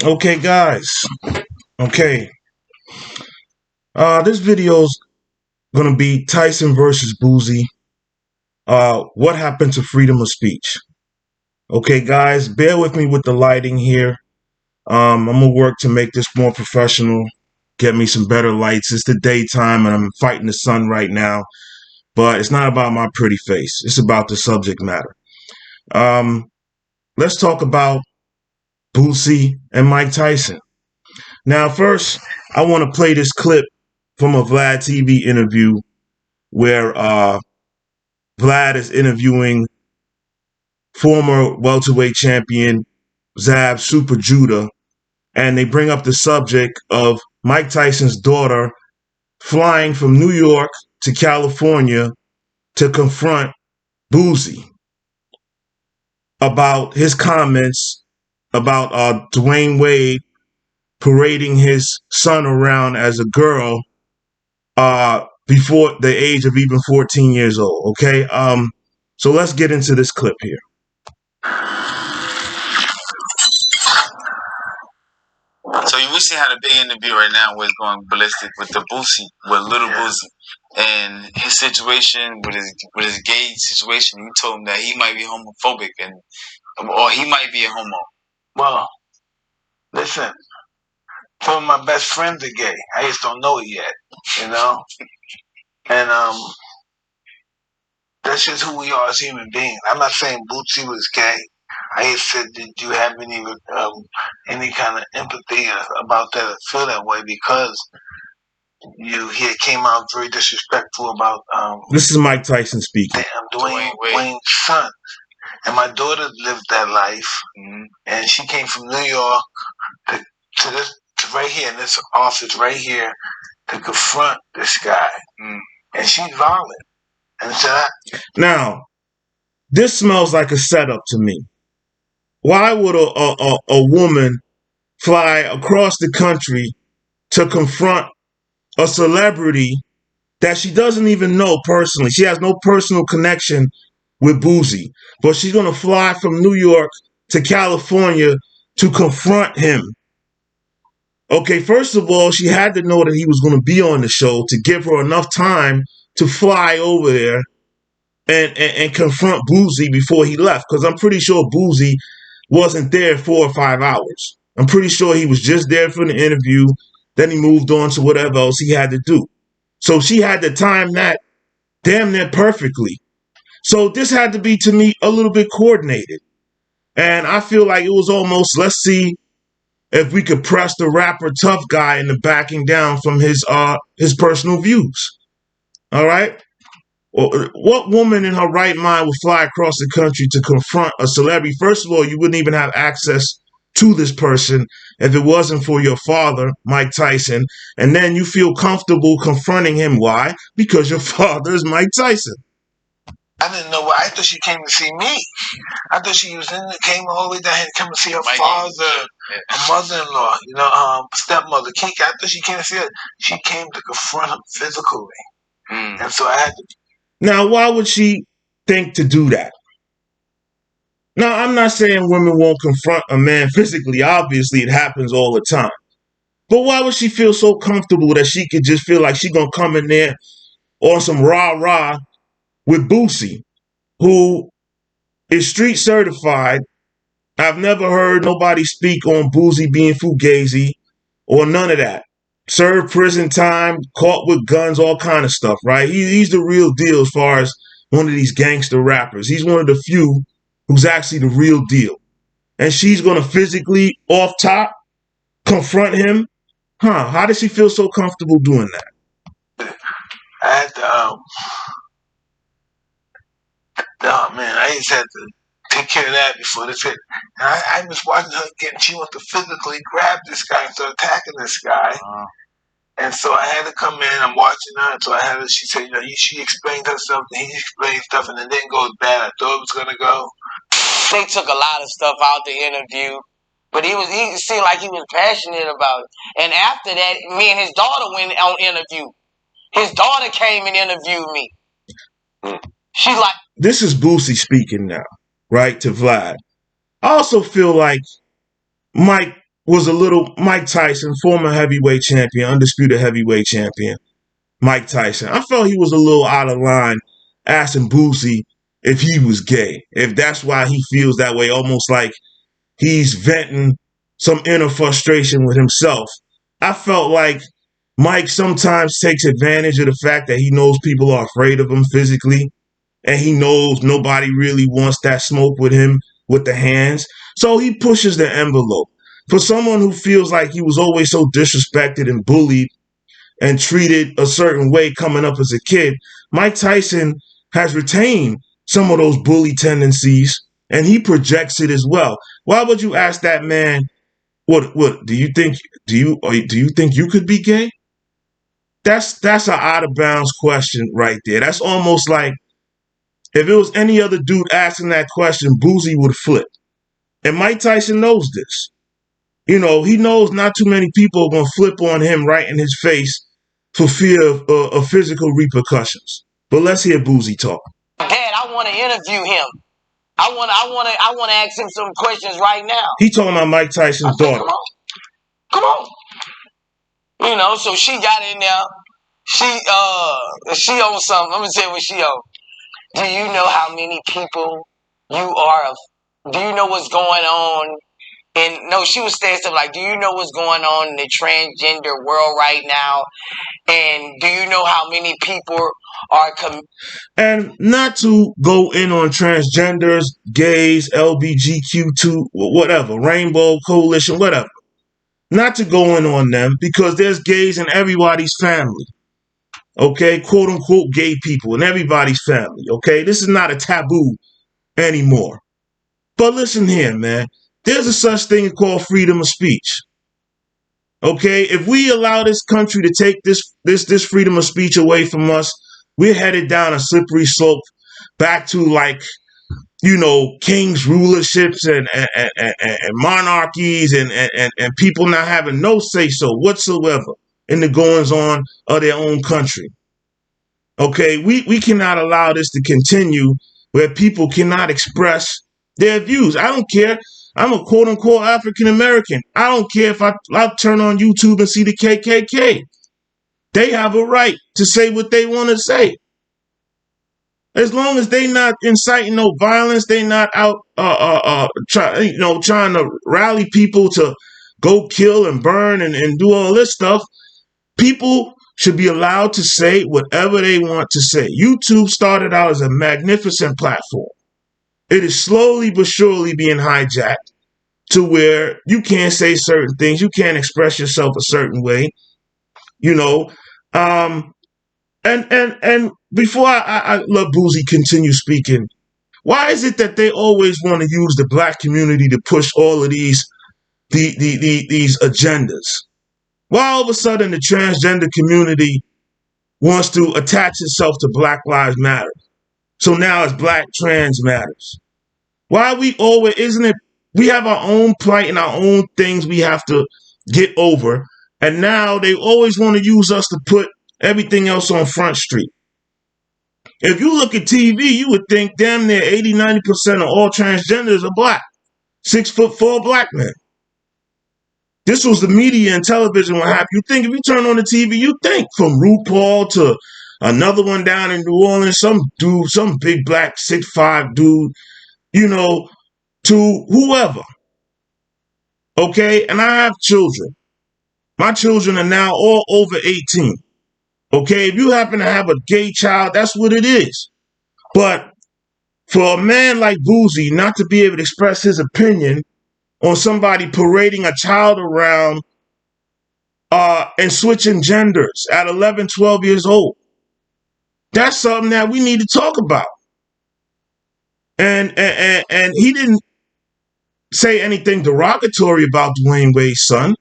Okay, guys. Okay. This video's gonna be Tyson versus Boosie. What happened to freedom of speech? Okay, guys, bear with me with the lighting here. I'm gonna work to make this more professional. Get me some better lights. It's the daytime and I'm fighting the sun right now. But it's not about my pretty face. It's about the subject matter. Um, let's talk about Boosie and Mike Tyson. Now, first, I want to play this clip from a Vlad TV interview where Vlad is interviewing former welterweight champion Zab Super Judah, and they bring up the subject of Mike Tyson's daughter flying from New York to California to confront Boosie about his comments about Dwayne Wade parading his son around as a girl before the age of even 14 years old. Okay, so let's get into this clip here. So you recently had a big interview right now where it's going ballistic with the Boosie, with little Boosie, and his situation with his gay situation. You told him that he might be homophobic or he might be a homo. Well, listen, some of my best friends are gay. I just don't know it yet, and that's just who we are as human beings. I'm not saying Bootsy was gay. I just said, did you have any kind of empathy about that or feel that way? Because he came out very disrespectful about this is Mike Tyson speaking. Dwayne's son. And my daughter lived that life, and she came from New York to right here in this office right here to confront this guy, and she's violent. And so now, this smells like a setup to me. Why would a woman fly across the country to confront a celebrity that she doesn't even know personally? She has no personal connection with Boosie, but she's going to fly from New York to California to confront him. Okay, first of all, she had to know that he was going to be on the show to give her enough time to fly over there and confront Boosie before he left, because I'm pretty sure Boosie wasn't there 4 or 5 hours. I'm pretty sure he was just there for the interview. Then he moved on to whatever else he had to do. So she had to time that damn near perfectly. So this had to be, to me, a little bit coordinated. And I feel like it was almost, let's see if we could press the rapper tough guy into backing down from his personal views. All right? What woman in her right mind would fly across the country to confront a celebrity? First of all, you wouldn't even have access to this person if it wasn't for your father, Mike Tyson. And then you feel comfortable confronting him. Why? Because your father is Mike Tyson. I didn't know why. I thought she came to see me. I thought she came all the way down here to come to see her father, her mother-in-law, stepmother. I thought she came to see her. She came to confront him physically. And so I had to. Now, why would she think to do that? Now, I'm not saying women won't confront a man physically. Obviously, it happens all the time. But why would she feel so comfortable that she could just feel like she's going to come in there on some rah-rah with Boosie, who is street certified? I've never heard nobody speak on Boosie being fugazi or none of that. Served prison time, caught with guns, all kind of stuff, right? He's the real deal as far as one of these gangster rappers. He's one of the few who's actually the real deal. And she's going to physically, off top, confront him? How does she feel so comfortable doing that? I had to, oh man, I just had to take care of that before this hit. And I was watching her she wants to physically grab this guy and start attacking this guy. And so I had to come in. I'm watching her. And so she said, she explained herself, and he explained stuff, and it didn't go as bad I thought it was going to go. They took a lot of stuff out the interview, but he seemed like he was passionate about it. And after that, me and his daughter went on interview. His daughter came and interviewed me. She's like... This is Boosie speaking now, right, to Vlad. I also feel like Mike was a little Mike Tyson, former heavyweight champion, undisputed heavyweight champion, Mike Tyson. I felt he was a little out of line asking Boosie if he was gay, if that's why he feels that way, almost like he's venting some inner frustration with himself. I felt like Mike sometimes takes advantage of the fact that he knows people are afraid of him physically, and he knows nobody really wants that smoke with him with the hands. So he pushes the envelope. For someone who feels like he was always so disrespected and bullied and treated a certain way coming up as a kid, Mike Tyson has retained some of those bully tendencies, and he projects it as well. Why would you ask that man, what do you think you could be gay? That's an out of bounds question right there. That's almost like if it was any other dude asking that question, Boosie would flip. And Mike Tyson knows this. You know, he knows not too many people are going to flip on him right in his face for fear of physical repercussions. But let's hear Boosie talk. Dad, I want to interview him. I want to ask him some questions right now. He talking about Mike Tyson's daughter. Come on. You know, so she got in there. She on something. I'm gonna tell you what she on. Do you know how many people you are? Do you know what's going on? And no, she was saying stuff like, do you know what's going on in the transgender world right now? And do you know how many people are... And not to go in on transgenders, gays, LBGQ2, whatever, Rainbow Coalition, whatever. Not to go in on them, because there's gays in everybody's family. Okay, quote unquote gay people in everybody's family. Okay, this is not a taboo anymore. But listen here, man. There's a such thing called freedom of speech. Okay, if we allow this country to take this freedom of speech away from us, we're headed down a slippery slope back to, like, you know, kings, rulerships, and monarchies, and people not having no say so whatsoever in the goings on of their own country. Okay, we cannot allow this to continue where people cannot express their views. I don't care. I'm a quote unquote African American. I don't care if I turn on YouTube and see the KKK. They have a right to say what they want to say. As long as they not inciting no violence, they not out trying to rally people to go kill and burn and do all this stuff. People should be allowed to say whatever they want to say. YouTube started out as a magnificent platform. It is slowly but surely being hijacked to where you can't say certain things. You can't express yourself a certain way, you know. And before I let Boosie continue speaking, why is it that they always want to use the black community to push all of these agendas? Why all of a sudden the transgender community wants to attach itself to Black Lives Matter? So now it's Black Trans Matters. Why we always, isn't it, we have our own plight and our own things we have to get over. And now they always want to use us to put everything else on Front Street. If you look at TV, you would think damn near 80-90% of all transgenders are black. 6'4" black men. This was the media and television, what have you. Think if you turn on the TV, you think from RuPaul to another one down in New Orleans, some dude, some big black 6'5" dude, you know, to whoever. Okay, and I have children. My children are now all over 18. Okay, if you happen to have a gay child, that's what it is. But for a man like Boosie not to be able to express his opinion on somebody parading a child around and switching genders at 11, 12 years old, that's something that we need to talk about. And he didn't say anything derogatory about Dwayne Wade's son.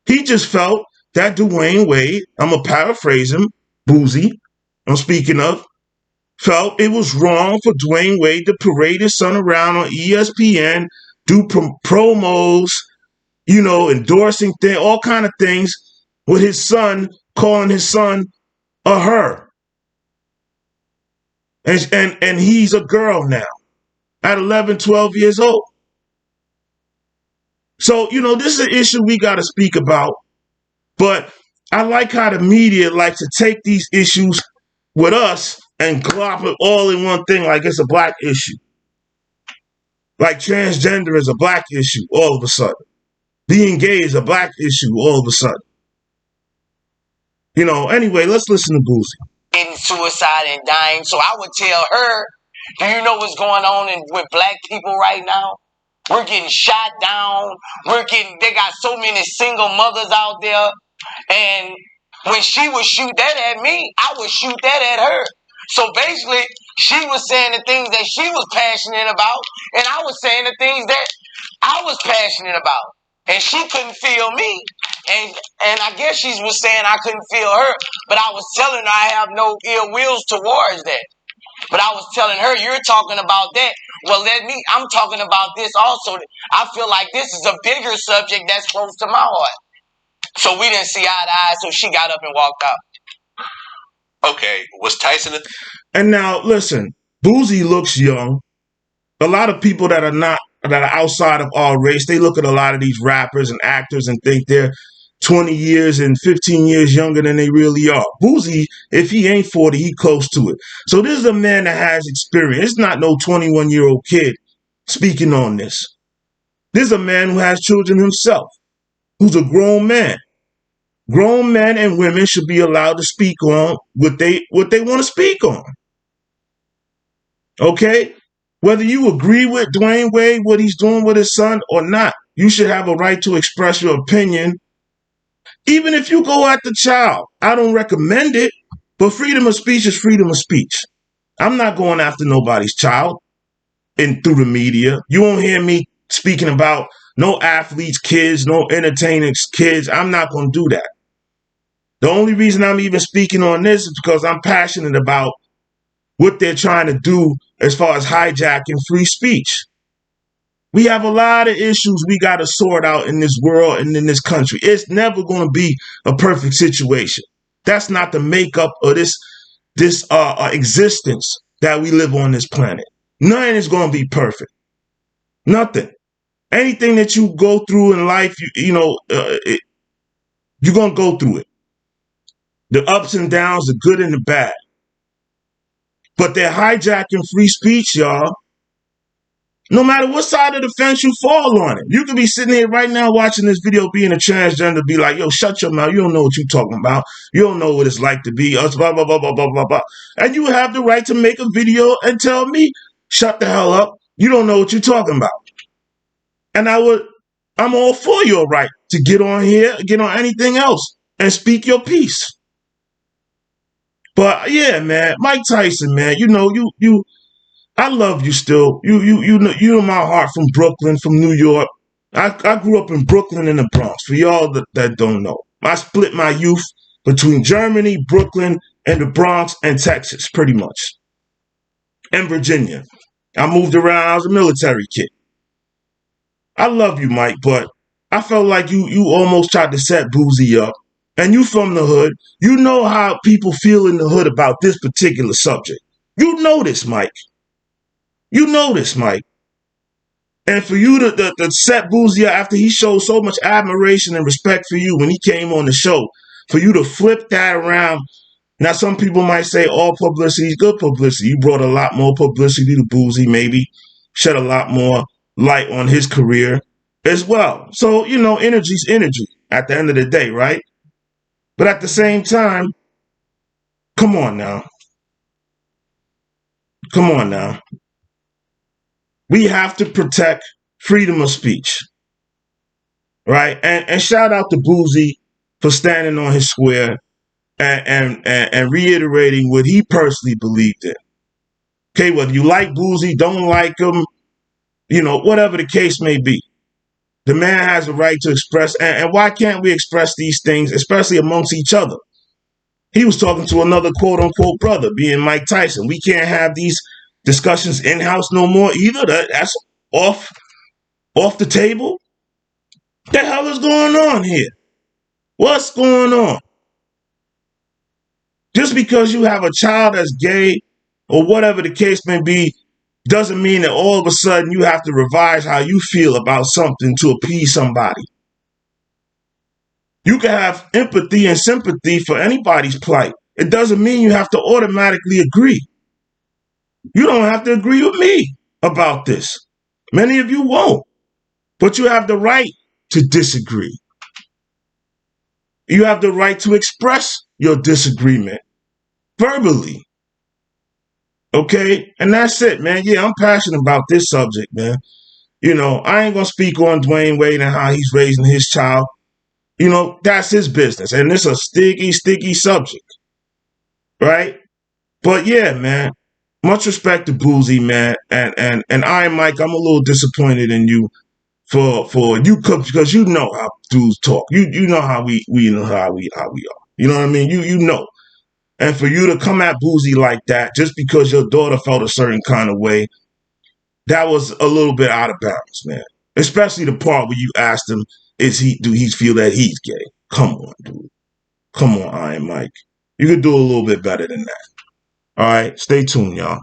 He just felt that Dwayne Wade, I'm going to paraphrase him, Boosie, I'm speaking of, felt it was wrong for Dwayne Wade to parade his son around on ESPN, do promos, you know, endorsing things, all kind of things, with his son, calling his son a her. And he's a girl now, at 11, 12 years old. So, this is an issue we got to speak about. But I like how the media likes to take these issues with us and glop it all in one thing like it's a black issue. Like transgender is a black issue all of a sudden. Being gay is a black issue all of a sudden. Anyway, let's listen to Boosie. Getting suicide and dying. So I would tell her, do you know what's going on with black people right now? We're getting shot down. They got so many single mothers out there. And when she would shoot that at me, I would shoot that at her. So basically, she was saying the things that she was passionate about, and I was saying the things that I was passionate about. And she couldn't feel me. And I guess she was saying I couldn't feel her, but I was telling her I have no ill wills towards that. But I was telling her, you're talking about that. Well, I'm talking about this also. I feel like this is a bigger subject that's close to my heart. So we didn't see eye to eye, so she got up and walked out. Okay, was Tyson... And now, listen, Boosie looks young. A lot of people that are outside of our race, they look at a lot of these rappers and actors and think they're 20 years and 15 years younger than they really are. Boosie, if he ain't 40, he close to it. So this is a man that has experience. It's not no 21-year-old kid speaking on this. This is a man who has children himself, who's a grown man. Grown men and women should be allowed to speak on what they want to speak on. Okay? Whether you agree with Dwayne Wade, what he's doing with his son or not, you should have a right to express your opinion. Even if you go at the child, I don't recommend it, but freedom of speech is freedom of speech. I'm not going after nobody's child through the media. You won't hear me speaking about no athletes' kids, no entertainers' kids. I'm not going to do that. The only reason I'm even speaking on this is because I'm passionate about what they're trying to do as far as hijacking free speech. We have a lot of issues we got to sort out in this world and in this country. It's never going to be a perfect situation. That's not the makeup of this existence that we live on this planet. Nothing is going to be perfect. Nothing. Anything that you go through in life, you're going to go through it. The ups and downs, the good and the bad. But they're hijacking free speech, y'all. No matter what side of the fence you fall on it. You could be sitting here right now watching this video being a transgender, be like, yo, shut your mouth. You don't know what you're talking about. You don't know what it's like to be us, blah, blah, blah, blah, blah, blah, blah. And you have the right to make a video and tell me, shut the hell up. You don't know what you're talking about. And I'm all for your right to get on here, get on anything else, and speak your piece. But yeah, man, Mike Tyson, man, I love you still. You know my heart from Brooklyn, from New York. I grew up in Brooklyn and the Bronx. For y'all that don't know, I split my youth between Germany, Brooklyn, and the Bronx and Texas, pretty much, and Virginia. I moved around. I was a military kid. I love you, Mike, but I felt like you almost tried to set Boosie up. And you from the hood. You know how people feel in the hood about this particular subject. You know this, Mike. You know this, Mike. And for you to set Boosie after he showed so much admiration and respect for you when he came on the show, for you to flip that around. Now, some people might say all publicity is good publicity. You brought a lot more publicity to Boosie, maybe shed a lot more light on his career as well. So, energy's energy at the end of the day, right? But at the same time, come on now. Come on now. We have to protect freedom of speech. Right? And shout out to Boosie for standing on his square and reiterating what he personally believed in. Okay, whether you like Boosie, don't like him, whatever the case may be. The man has a right to express, and why can't we express these things, especially amongst each other? He was talking to another quote-unquote brother, being Mike Tyson. We can't have these discussions in-house no more either. That's off the table. What the hell is going on here? What's going on? Just because you have a child that's gay or whatever the case may be, doesn't mean that all of a sudden you have to revise how you feel about something to appease somebody. You can have empathy and sympathy for anybody's plight. It doesn't mean you have to automatically agree. You don't have to agree with me about this. Many of you won't, but you have the right to disagree. You have the right to express your disagreement verbally. Okay? And that's it, man. Yeah, I'm passionate about this subject, man. You know, I ain't going to speak on Dwayne Wade and how he's raising his child. You know, that's his business. And it's a sticky subject. Right? But yeah, man. Much respect to Boosie, man. And Iron Mike, I'm a little disappointed in you for you, because you know how dudes talk. You know how we know how we are. You know what I mean? You know. And for you to come at Boosie like that just because your daughter felt a certain kind of way, that was a little bit out of bounds, man. Especially the part where you asked him, do he feel that he's gay? Come on, dude. Come on, Iron Mike. You could do a little bit better than that. All right, stay tuned, y'all.